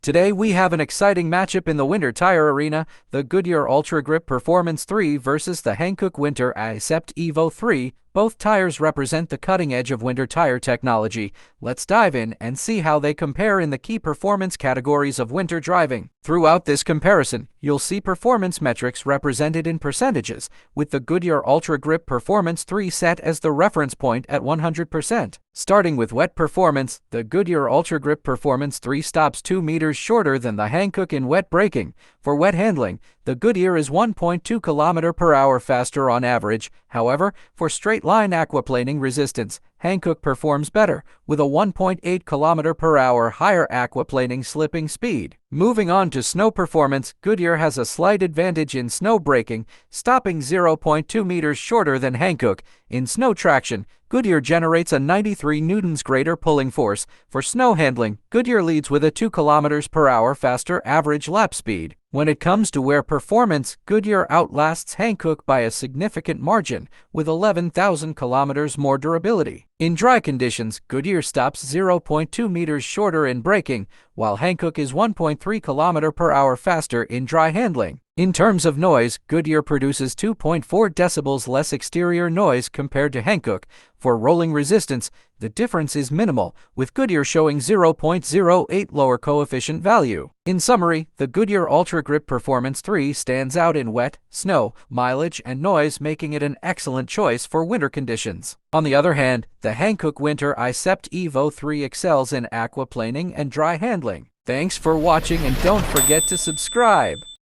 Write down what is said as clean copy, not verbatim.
Today we have an exciting matchup in the winter tire arena, the Goodyear UltraGrip Performance 3 versus the Hankook Winter cept evo3. Both tires represent the cutting edge of winter tire technology. Let's dive in and see how they compare in the key performance categories of winter driving. Throughout this comparison, you'll see performance metrics represented in percentages, with the Goodyear UltraGrip Performance 3 set as the reference point at 100%. Starting with wet performance, the Goodyear UltraGrip Performance 3 stops 2 meters shorter than the Hankook in wet braking. For wet handling, the Goodyear is 1.2 km/h faster on average. However, for straight-line aquaplaning resistance, Hankook performs better, with a 1.8 km/h higher aquaplaning slipping speed. Moving on to snow performance, Goodyear has a slight advantage in snow braking, stopping 0.2 meters shorter than Hankook. In snow traction, Goodyear generates a 93 newtons greater pulling force. For snow handling, Goodyear leads with a 2 km/h faster average lap speed. When it comes to wear performance, Goodyear outlasts Hankook by a significant margin, with 11,000 kilometers more durability. In dry conditions, Goodyear stops 0.2 meters shorter in braking, while Hankook is 1.3 km/h faster in dry handling. In terms of noise, Goodyear produces 2.4 decibels less exterior noise compared to Hankook. For rolling resistance, the difference is minimal, with Goodyear showing 0.08 lower coefficient value. In summary, the Goodyear UltraGrip Performance 3 stands out in wet, snow, mileage, and noise, making it an excellent choice for winter conditions. On the other hand, the Hankook Winter cept evo3 excels in aquaplaning and dry handling. Thanks for watching, and don't forget to subscribe.